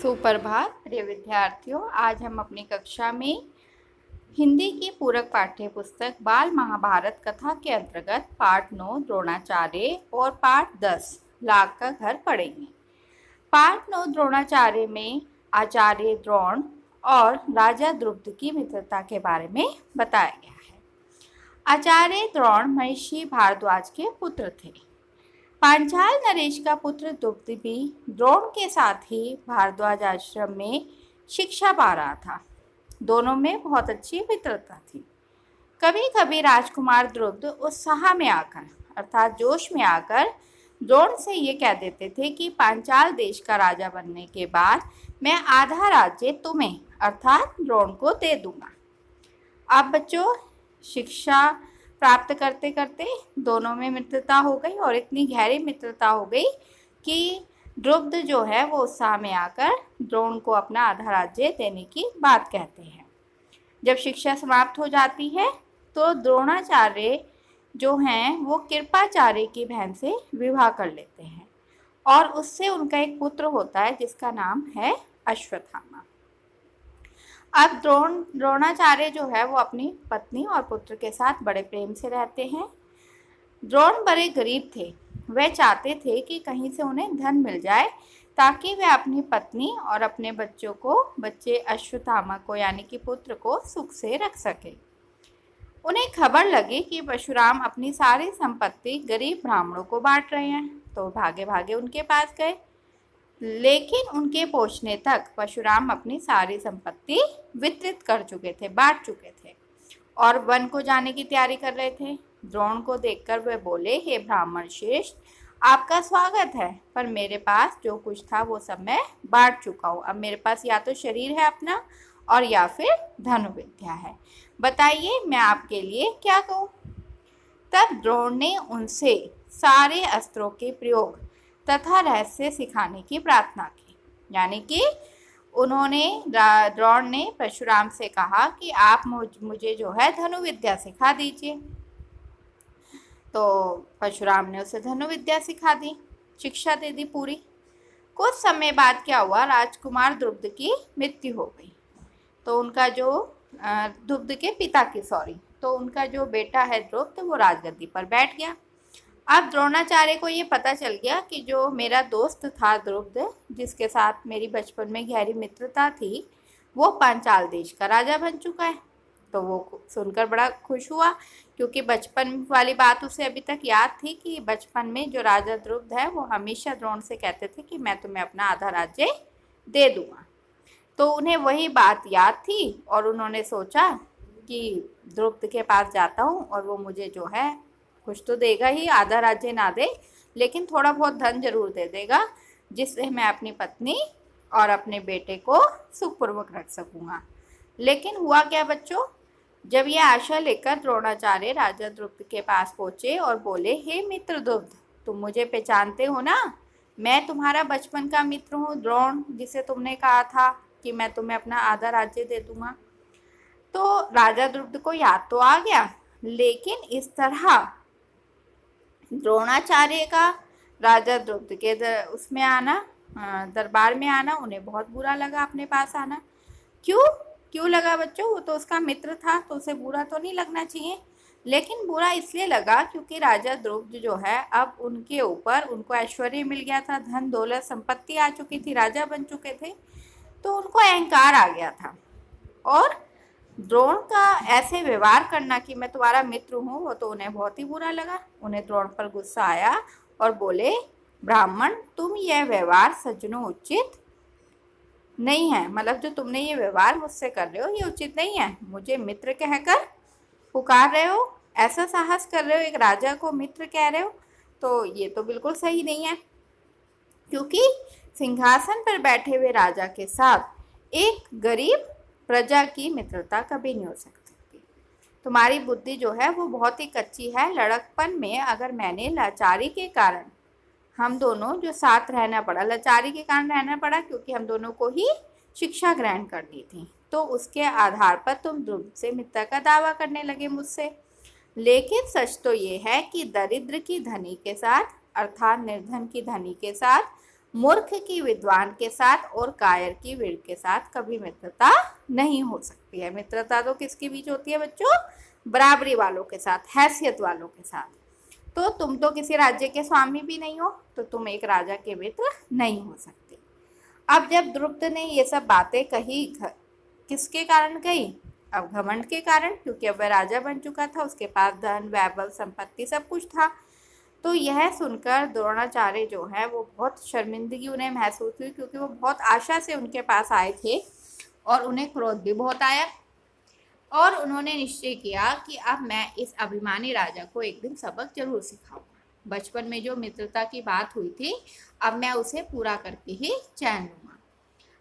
सुप्रभात प्रिय विद्यार्थियों। आज हम अपनी कक्षा में हिंदी की पूरक पाठ्य पुस्तक बाल महाभारत कथा के अंतर्गत पाठ 9 द्रोणाचार्य और पाठ 10 लाख का घर पढ़ेंगे। पाठ 9 द्रोणाचार्य में आचार्य द्रोण और राजा द्रुपद की मित्रता के बारे में बताया गया है। आचार्य द्रोण महर्षि भारद्वाज के पुत्र थे। पांचाल नरेश का पुत्र द्रुपद भी द्रोण के साथ ही भारद्वाज आश्रम में शिक्षा पा रहा था। दोनों में बहुत अच्छी मित्रता थी। कभी कभी राजकुमार द्रुपद उत्साह में आकर अर्थात जोश में आकर द्रोण से ये कह देते थे कि पांचाल देश का राजा बनने के बाद मैं आधा राज्य तुम्हें अर्थात द्रोण को दे दूंगा। अब बच्चों, शिक्षा प्राप्त करते करते दोनों में मित्रता हो गई और इतनी गहरी मित्रता हो गई कि द्रुपद जो है वो उत्साह में आकर द्रोण को अपना आधा राज्य देने की बात कहते हैं। जब शिक्षा समाप्त हो जाती है तो द्रोणाचार्य जो हैं वो कृपाचार्य की बहन से विवाह कर लेते हैं और उससे उनका एक पुत्र होता है जिसका नाम है अश्वत्थामा। अब द्रोणाचार्य जो है वो अपनी पत्नी और पुत्र के साथ बड़े प्रेम से रहते हैं। द्रोण बड़े गरीब थे। वह चाहते थे कि कहीं से उन्हें धन मिल जाए ताकि वे अपनी पत्नी और अपने बच्चे अश्वत्थामा को यानी कि पुत्र को सुख से रख सके। उन्हें खबर लगी कि परशुराम अपनी सारी संपत्ति गरीब ब्राह्मणों को बांट रहे हैं, तो भागे भागे उनके पास गए। लेकिन उनके पहुंचने तक परशुराम अपनी सारी संपत्ति वितरित कर चुके थे, बांट चुके थे और वन को जाने की तैयारी कर रहे थे। द्रोण को देखकर वे बोले, हे ब्राह्मण श्रेष्ठ, आपका स्वागत है, पर मेरे पास जो कुछ था वो सब मैं बांट चुका हूँ। अब मेरे पास या तो शरीर है अपना और या फिर धनुर्विद्या है। बताइए मैं आपके लिए क्या कहूँ। तब द्रोण ने उनसे सारे अस्त्रों के प्रयोग तथा रहस्य सिखाने की प्रार्थना की। यानी कि द्रोण ने परशुराम से कहा कि आप मुझे जो है धनुर्विद्या सिखा दीजिए। तो परशुराम ने उसे धनुर्विद्या सिखा दी, शिक्षा दे दी पूरी। कुछ समय बाद क्या हुआ, राजकुमार द्रुपद की मृत्यु हो गई। तो उनका जो द्रुपद के पिता की तो उनका जो बेटा है द्रुपद वो राजगद्दी पर बैठ गया। अब द्रोणाचार्य को ये पता चल गया कि जो मेरा दोस्त था द्रुपद, जिसके साथ मेरी बचपन में गहरी मित्रता थी, वो पांचाल देश का राजा बन चुका है। तो वो सुनकर बड़ा खुश हुआ क्योंकि बचपन वाली बात उसे अभी तक याद थी कि बचपन में जो राजा द्रुपद है वो हमेशा द्रोण से कहते थे कि मैं तुम्हें अपना आधा राज्य दे दूंगा। तो उन्हें वही बात याद थी और उन्होंने सोचा कि द्रुपद के पास जाता हूँ और वो मुझे जो है कुछ तो देगा ही, आधा राज्य ना दे लेकिन थोड़ा बहुत धन जरूर दे देगा, जिससे मैं अपनी पत्नी और अपने बेटे को सुखपूर्वक रख सकूंगा। लेकिन हुआ क्या बच्चों, जब ये आशा लेकर द्रोणाचार्य राजा द्रुपद के पास पहुंचे और बोले, हे मित्र द्रुपद, तुम मुझे पहचानते हो ना, मैं तुम्हारा बचपन का मित्र हूँ द्रोण, जिसे तुमने कहा था कि मैं तुम्हें अपना आधा राज्य दे दूंगा। तो राजा द्रुपद को याद तो आ गया, लेकिन इस तरह द्रोणाचार्य का राजा द्रुपद के उसमें आना, दरबार में आना उन्हें बहुत बुरा लगा, अपने पास आना। क्यों लगा बच्चों, वो तो उसका मित्र था तो उसे बुरा तो नहीं लगना चाहिए, लेकिन बुरा इसलिए लगा क्योंकि राजा द्रुपद जो है अब उनके ऊपर, उनको ऐश्वर्य मिल गया था, धन दौलत संपत्ति आ चुकी थी, राजा बन चुके थे, तो उनको अहंकार आ गया था। और द्रोण का ऐसे व्यवहार करना कि मैं तुम्हारा मित्र हूँ वो तो उन्हें बहुत ही बुरा लगा। उन्हें द्रोण पर गुस्सा आया और बोले, ब्राह्मण, तुम यह व्यवहार सज्जनों उचित नहीं है, मतलब जो तुमने ये व्यवहार मुझसे कर रहे हो ये उचित नहीं है। मुझे मित्र कहकर पुकार रहे हो, ऐसा साहस कर रहे हो, एक राजा को मित्र कह रहे हो, तो ये तो बिल्कुल सही नहीं है, क्योंकि सिंहासन पर बैठे हुए राजा के साथ एक गरीब प्रजा की मित्रता कभी नहीं हो सकती। तुम्हारी बुद्धि जो है वो बहुत ही कच्ची है। लड़कपन में अगर मैंने लाचारी के कारण हम दोनों जो साथ रहना पड़ा, लाचारी के कारण रहना पड़ा क्योंकि हम दोनों को ही शिक्षा ग्रहण करनी थी, तो उसके आधार पर तुम द्रुपद से मित्रता का दावा करने लगे मुझसे। लेकिन सच तो ये है कि दरिद्र की धनी के साथ अर्थात निर्धन की धनी के साथ मूर्ख की विद्वान के साथ और कायर की वीर के साथ कभी मित्रता नहीं हो सकती है। मित्रता तो किसके बीच होती है बच्चों? बराबरी वालों के साथ, हैसियत वालों के साथ। तो तुम तो किसी राज्य के स्वामी भी नहीं हो, तो तुम एक राजा के मित्र नहीं हो सकते। अब जब द्रुपद ने ये सब बातें कही, किसके कारण कही? अब घमंड के कारण, क्योंकि अब वह राजा बन चुका था, उसके पास धन, वैभव, संपत्ति सब कुछ था। तो यह सुनकर द्रोणाचार्य जो है वो बहुत शर्मिंदगी उन्हें महसूस हुई, क्योंकि वो बहुत आशा से उनके पास आए थे और उन्हें क्रोध भी बहुत आया। और उन्होंने निश्चय किया कि अब मैं इस अभिमानी राजा को एक दिन सबक जरूर सिखाऊंगा। बचपन में जो मित्रता की बात हुई थी, अब मैं उसे पूरा करके ही चैन लूंगा।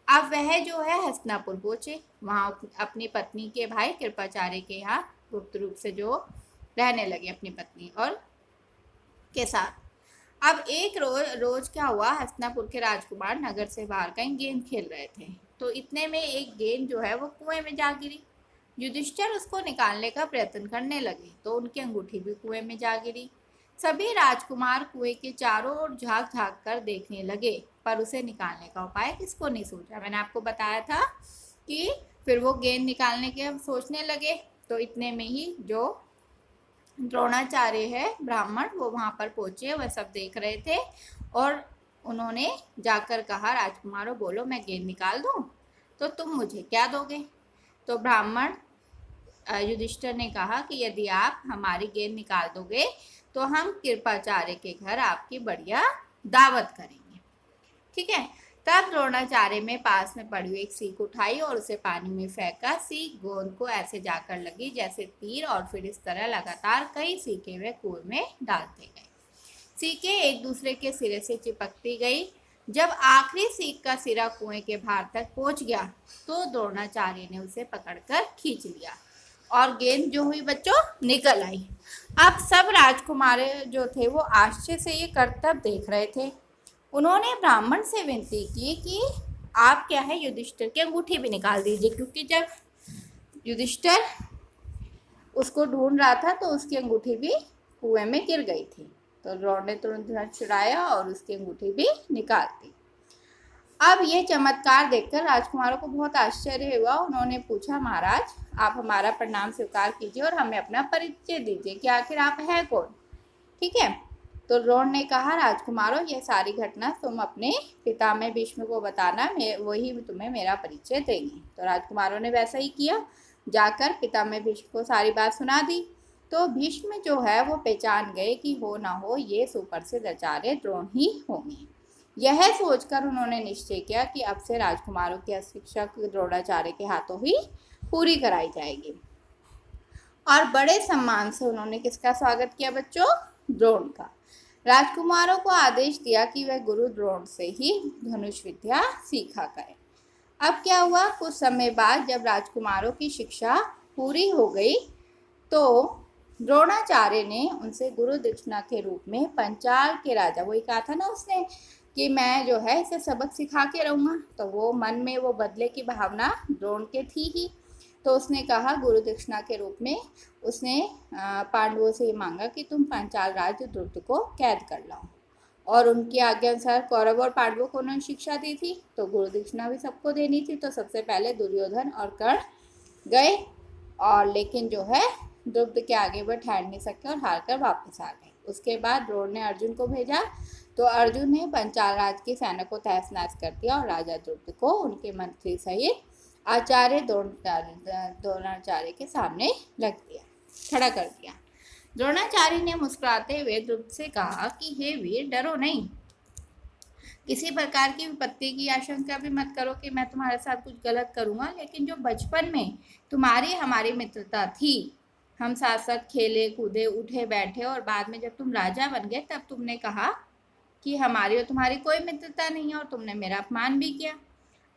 अब वह जो है हस्तिनापुर पहुंचे, वहां अपनी पत्नी के भाई कृपाचार्य के यहाँ गुप्त रूप से जो रहने लगे अपनी पत्नी और के साथ। अब एक रोज क्या हुआ, हस्तिनापुर के राजकुमार नगर से बाहर कहीं गेंद खेल रहे थे। तो इतने में एक गेंद जो है वो कुएं में जा गिरी। युधिष्ठिर उसको निकालने का प्रयत्न करने लगे तो उनकी अंगूठी भी कुएं में जा गिरी। सभी राजकुमार कुएं के चारों ओर झांक झांक कर देखने लगे, पर उसे निकालने का उपाय किसको नहीं सूझा। मैंने आपको बताया था कि फिर वो गेंद निकालने के सोचने लगे। तो इतने में ही जो द्रोणाचार्य है ब्राह्मण, वो वहां पर पहुंचे, वह सब देख रहे थे और उन्होंने जाकर कहा, राजकुमारों बोलो, मैं गेंद निकाल दूं तो तुम मुझे क्या दोगे? तो ब्राह्मण युधिष्ठिर ने कहा कि यदि आप हमारी गेंद निकाल दोगे तो हम कृपाचार्य के घर आपकी बढ़िया दावत करेंगे। ठीक है। तब द्रोणाचार्य में पास में पड़ी हुई एक सीख उठाई और उसे पानी में फेंका। सीख गेंद को ऐसे जाकर लगी जैसे तीर, और फिर इस तरह लगातार कई सीखें वे कुएं में डालते गए। सीखें एक दूसरे के सिरे से चिपकती गई। जब आखिरी सीख का सिरा कुएं के बाहर तक पहुंच गया तो द्रोणाचार्य ने उसे पकड़कर खींच लिया और गेंद जो हुई बच्चों निकल आई। अब सब राजकुमार जो थे वो आश्चर्य से ये करतब देख रहे थे। उन्होंने ब्राह्मण से विनती की कि आप क्या है युधिष्ठिर की अंगूठी भी निकाल दीजिए, क्योंकि जब युधिष्ठिर उसको ढूंढ रहा था तो उसकी अंगूठी भी कुएं में गिर गई थी। तो द्रोण ने तुरंत धनुष छुड़ाया और उसकी अंगूठी भी निकाल दी। अब ये चमत्कार देखकर राजकुमारों को बहुत आश्चर्य हुआ। उन्होंने पूछा, महाराज आप हमारा प्रणाम स्वीकार कीजिए और हमें अपना परिचय दीजिए कि आखिर आप हैं कौन। ठीक है। तो द्रोण ने कहा, राजकुमारों यह सारी घटना तुम अपने पितामह भीष्म को बताना, वही तुम्हें मेरा परिचय देंगे। तो राजकुमारों ने वैसा ही किया, जाकर पितामह भीष्म को सारी बात सुना दी। तो भीष्म जो है वो पहचान गए कि हो ना हो ये सुप्रसिद्ध आचार्य द्रोण ही होंगे। यह सोचकर उन्होंने निश्चय किया कि अब से राजकुमारों की शिक्षा द्रोणाचार्य के हाथों ही पूरी कराई जाएगी। और बड़े सम्मान से उन्होंने किसका स्वागत किया बच्चों? द्रोण का। राजकुमारों को आदेश दिया कि वह गुरु द्रोण से ही धनुष विद्या सीखा करें। अब क्या हुआ, कुछ समय बाद जब राजकुमारों की शिक्षा पूरी हो गई तो द्रोणाचार्य ने उनसे गुरु दक्षिणा के रूप में पंचाल के राजा, वही कहा था ना उसने कि मैं जो है इसे सबक सिखा के रहूंगा, तो वो मन में वो बदले की भावना द्रोण के थी ही। तो उसने कहा, गुरु दक्षिणा के रूप में उसने पांडवों से मांगा कि तुम पंचाल राज्य द्रुपद को कैद कर लाओ। और उनकी आज्ञा अनुसार कौरव और पांडवों को उन्होंने शिक्षा दी थी, तो गुरु दक्षिणा भी सबको देनी थी। तो सबसे पहले दुर्योधन और कर्ण गए, और लेकिन जो है द्रुपद के आगे वह ठहर नहीं सके और हार कर वापस आ गए। उसके बाद द्रोण ने अर्जुन को भेजा, तो अर्जुन ने पंचाल राज की सेना को तहस नहस कर दिया और राजा द्रुपद को उनके मंत्री सहित आचार्य द्रोणाचार्य के सामने रख दिया, खड़ा कर दिया। द्रोणाचार्य ने मुस्कुराते हुए द्रुपद से कहा कि हे वीर, डरो नहीं, किसी प्रकार की विपत्ति की आशंका भी मत करो कि मैं तुम्हारे साथ कुछ गलत करूंगा। लेकिन जो बचपन में तुम्हारी हमारी मित्रता थी, हम साथ साथ खेले कूदे उठे बैठे, और बाद में जब तुम राजा बन गए तब तुमने कहा कि हमारी और तुम्हारी कोई मित्रता नहीं है और तुमने मेरा अपमान भी किया।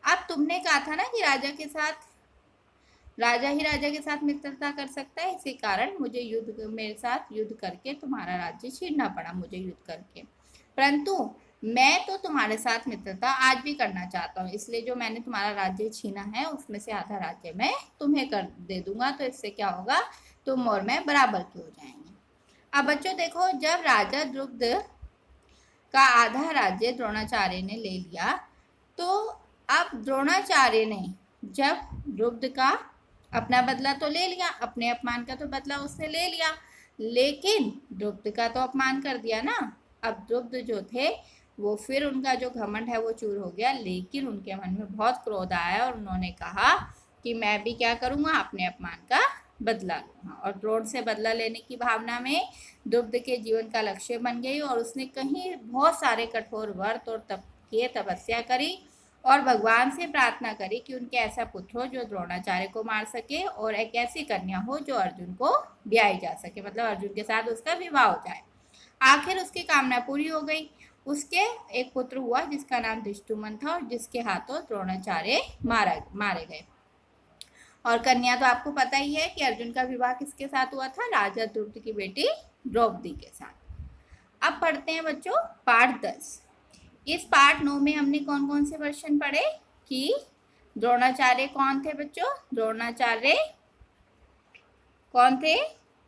अब तुमने कहा था ना कि राजा ही राजा के साथ मित्रता कर सकता है, इसी कारण मुझे मेरे साथ युद्ध करके तुम्हारा राज्य छीनना पड़ा, मुझे युद्ध करके। परंतु मैं तो तुम्हारे साथ मित्रता आज भी करना चाहता हूँ, इसलिए जो मैंने तुम्हारा राज्य छीना है उसमें से आधा राज्य मैं तुम्हें कर दे दूंगा। तो इससे क्या होगा, तुम और मैं बराबर के हो जाएंगे। अब बच्चों देखो, जब राजा द्रुपद का आधा राज्य द्रोणाचार्य ने ले लिया। तो अब द्रोणाचार्य ने जब द्रुपद का अपना बदला तो ले लिया, अपने अपमान का तो बदला उसने ले लिया, लेकिन द्रुपद का तो अपमान कर दिया ना। अब द्रुपद जो थे वो फिर उनका जो घमंड है वो चूर हो गया, लेकिन उनके मन में बहुत क्रोध आया और उन्होंने कहा कि मैं भी क्या करूँगा, अपने अपमान का बदला लूँगा। और द्रोण से बदला लेने की भावना में द्रुपद के जीवन का लक्ष्य बन गई और उसने कहीं बहुत सारे कठोर व्रत और तप किए, तपस्या करी और भगवान से प्रार्थना करी कि उनके ऐसा पुत्र हो जो द्रोणाचार्य को मार सके और एक ऐसी कन्या हो जो अर्जुन को ब्याही जा सके, मतलब अर्जुन के साथ उसका विवाह हो जाए। आखिर उसकी कामना पूरी हो गई। उसके एक पुत्र हुआ जिसका नाम धृष्टुमन था और जिसके हाथों द्रोणाचार्य मारे गए। और कन्या तो आपको पता ही है कि अर्जुन का विवाह किसके साथ हुआ था, राजा द्रुपद की बेटी द्रौपदी के साथ। अब पढ़ते हैं बच्चों पाठ 10। इस पाठ 9 में हमने कौन कौन से वर्षन पढ़े कि द्रोणाचार्य कौन थे बच्चों, द्रोणाचार्य कौन थे,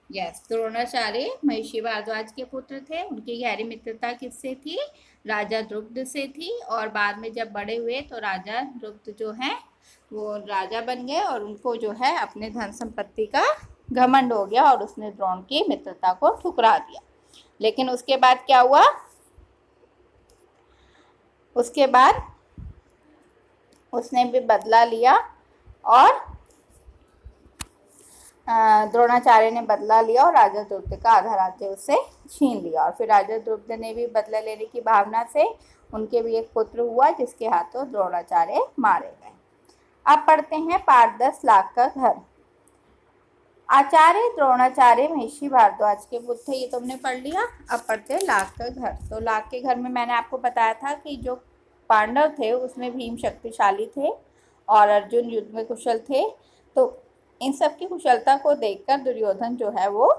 यस, द्रोणाचार्य महिषी भारद्वाज के पुत्र थे। उनकी गहरी मित्रता किससे थी, राजा द्रुपद से थी। और बाद में जब बड़े हुए तो राजा द्रुपद जो है वो राजा बन गए और उनको जो है अपने धन संपत्ति का घमंड हो गया और उसने द्रोण की मित्रता को ठुकरा दिया। लेकिन उसके बाद क्या हुआ, उसके बाद उसने भी बदला लिया और द्रोणाचार्य ने बदला लिया और राजा द्रुपद का आधा राज्य उससे छीन लिया। और फिर राजा द्रुपद ने भी बदला लेने की भावना से उनके भी एक पुत्र हुआ जिसके हाथों द्रोणाचार्य मारे गए। अब पढ़ते हैं पाठ 10 लाख का घर। आचार्य द्रोणाचार्य महिषी भारद्वाज के पुत्र थे, ये तुमने पढ़ लिया। अब पढ़ते हैं लाख का घर। तो लाख के घर में मैंने आपको बताया था कि जो पांडव थे उसमें भीम शक्तिशाली थे और अर्जुन युद्ध में कुशल थे। तो इन सब की कुशलता को देखकर दुर्योधन जो है वो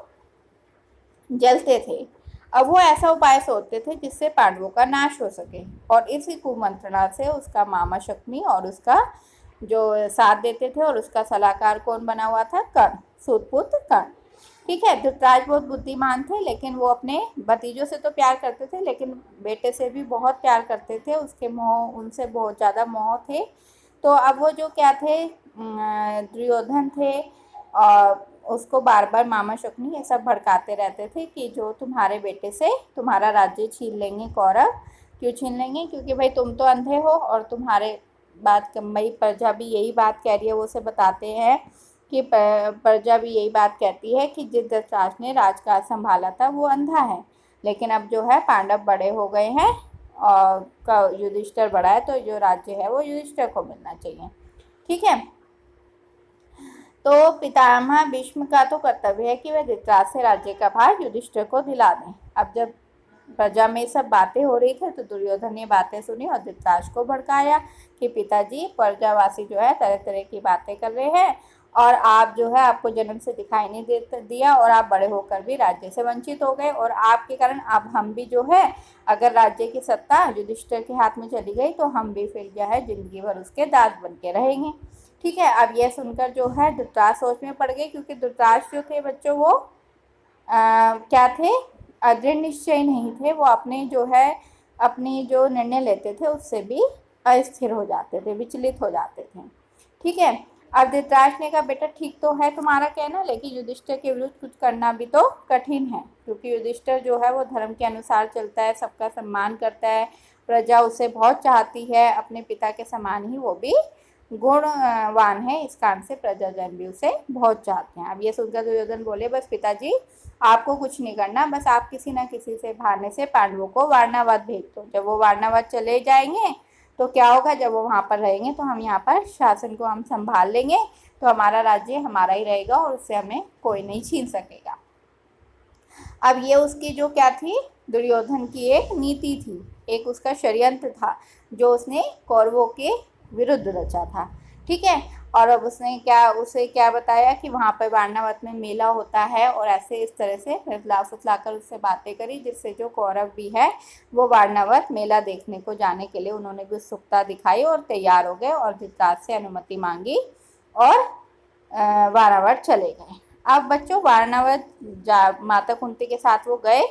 जलते थे। अब वो ऐसा उपाय सोचते थे जिससे पांडवों का नाश हो सके और इसी कुमंत्रणा से उसका मामा शक्नि और उसका जो साथ देते थे और उसका सलाहकार कौन बना हुआ था, कर्ण, सूतपुत्र कर्ण। ठीक है, धृतराज बहुत बुद्धिमान थे लेकिन वो अपने भतीजों से तो प्यार करते थे लेकिन बेटे से भी बहुत प्यार करते थे, उसके मोह, उनसे बहुत ज़्यादा मोह थे। तो अब वो जो क्या थे, दुर्योधन थे और उसको बार बार मामा शकुनी ये सब भड़काते रहते थे कि जो तुम्हारे बेटे से तुम्हारा राज्य छीन लेंगे कौरव। क्यों छीन लेंगे, क्योंकि भाई तुम तो अंधे हो और तुम्हारे बात भाई प्रजा भी यही बात कह रही है। वो से बताते हैं कि प्रजा भी यही बात कहती है कि जिस धृतराष्ट्र ने राजकाज संभाला था वो अंधा है, लेकिन अब जो है पांडव बड़े हो गए हैं और युधिष्ठिर बड़ा है तो जो राज्य है वो युधिष्ठिर को मिलना चाहिए। ठीक है, तो पितामह भीष्म का तो कर्तव्य है कि वह धृतराष्ट्र से राज्य का भार युधिष्ठिर को दिला दें। अब जब प्रजा में सब बातें हो रही थी तो दुर्योधन ने बातें सुनी और धृतराष्ट्र को भड़काया कि पिताजी प्रजावासी जो है तरह तरह की बातें कर रहे हैं और आप जो है आपको जन्म से दिखाई नहीं दिया और आप बड़े होकर भी राज्य से वंचित हो गए और आपके कारण अब हम भी जो है अगर राज्य की सत्ता युधिष्ठिर के हाथ में चली गई तो हम भी फिर जो है जिंदगी भर उसके दास बन के रहेंगे। ठीक है, अब यह सुनकर जो है धृतराष्ट्र सोच में पड़ गए क्योंकि धृतराष्ट्र जो थे बच्चों वो क्या थे, दृढ़ निश्चय नहीं थे। वो अपने जो है अपनी जो निर्णय लेते थे उससे भी अस्थिर हो जाते थे, विचलित हो जाते थे। ठीक है, अब धृतराष्ट्र ने कहा बेटा ठीक तो है तुम्हारा कहना, लेकिन युधिष्ठिर के विरुद्ध कुछ करना भी तो कठिन है क्योंकि युधिष्ठिर जो है वो धर्म के अनुसार चलता है, सबका सम्मान करता है, प्रजा उसे बहुत चाहती है, अपने पिता के समान ही वो भी गुणवान है, इस कारण से प्रजाजन भी उसे बहुत चाहते हैं। अब ये सुनकर दुर्योधन बोले बस पिताजी आपको कुछ नहीं करना, बस आप किसी न किसी से बहाने से पांडवों को वारणावत भेज दो। जब वो वारणावत चले जाएंगे तो क्या होगा, जब वो वहाँ पर रहेंगे तो हम यहाँ पर शासन को हम संभाल लेंगे, तो हमारा राज्य हमारा ही रहेगा और उससे हमें कोई नहीं छीन सकेगा। अब ये उसकी जो क्या थी, दुर्योधन की एक नीति थी, एक उसका षड्यंत्र था जो उसने कौरवों के विरुद्ध रचा था। ठीक है, और अब उसने उसे क्या बताया कि वहाँ पर वारणावत में मेला होता है और ऐसे इस तरह से फुसलाकर उससे बातें करी जिससे जो कौरव भी है वो वारणावत मेला देखने को जाने के लिए उन्होंने भी उत्सुकता दिखाई और तैयार हो गए और धृतराष्ट्र से अनुमति मांगी और वारणावत चले गए। अब बच्चों वारणावत माता कुंती के साथ वो गए,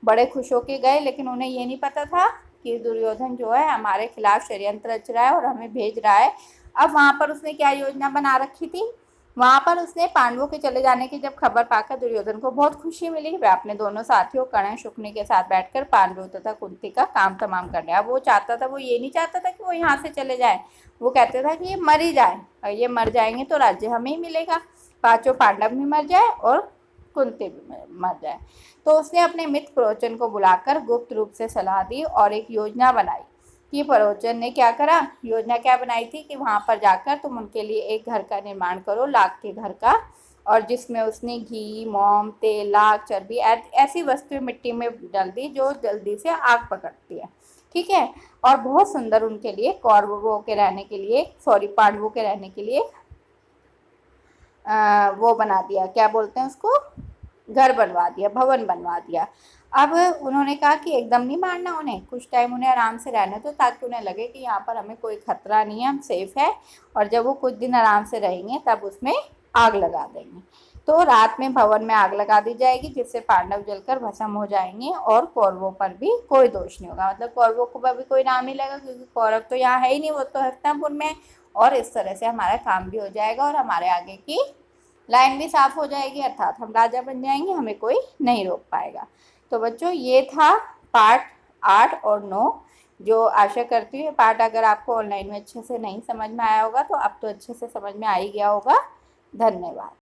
बड़े खुश होके गए, लेकिन उन्हें ये नहीं पता था कि दुर्योधन जो है हमारे खिलाफ षड्यंत्र रच रहा है और हमें भेज रहा है। अब वहां पर उसने क्या योजना बना रखी थी, वहां पर उसने पांडवों के चले जाने की जब खबर पाकर दुर्योधन को बहुत खुशी मिली, वह अपने दोनों साथियों कर्ण शुक्नि के साथ बैठकर पांडवों तथा कुंती का काम तमाम कर लिया। वो चाहता था, वो ये नहीं चाहता था कि वो यहाँ से चले जाए, वो कहते था कि ये मर ही जाए, और ये मर जाएंगे तो राज्य हमें ही मिलेगा, पांचों पांडव भी मर जाए और कुंती भी मर जाए। तो उसने अपने मित्र प्रोचन को बुलाकर गुप्त रूप से सलाह दी और एक योजना बनाई कि प्रोचन ने क्या करा, योजना क्या बनाई थी कि वहां पर जाकर तुम उनके लिए एक घर का निर्माण करो, लाख के घर का, और जिसमें उसने घी, मोम, तेल, लाख, चर्बी ऐसी वस्तुएं मिट्टी में डाल दी जो जल्दी से आग पकड़ती है, ठीक है। और बहुत सुंदर उनके लिए कौरवों के रहने के लिए, सॉरी पांडवों के रहने के लिए वो बना दिया, क्या बोलते हैं उसको, घर बनवा दिया, भवन बनवा दिया। अब उन्होंने कहा कि एकदम नहीं मारना उन्हें, कुछ टाइम उन्हें आराम से रहने दो ताकि उन्हें लगे कि यहाँ पर हमें कोई खतरा नहीं है, हम सेफ है, और जब वो कुछ दिन आराम से रहेंगे तब उसमें आग लगा देंगे। तो रात में भवन में आग लगा दी जाएगी जिससे पांडव जलकर भस्म हो जाएंगे और कौरवों पर भी कोई दोष नहीं होगा, मतलब कौरवों को भी कोई नाम नहीं लगेगा क्योंकि कौरव तो यहाँ है ही नहीं, वो तो हस्तिनापुर में। और इस तरह से हमारा काम भी हो जाएगा और हमारे आगे की लाइन भी साफ हो जाएगी, अर्थात हम राजा बन जाएंगे, हमें कोई नहीं रोक पाएगा। तो बच्चों ये था पार्ट 8 और 9, जो आशा करती हूँ पार्ट अगर आपको ऑनलाइन में अच्छे से नहीं समझ में आया होगा तो अब तो अच्छे से समझ में आ ही गया होगा। धन्यवाद।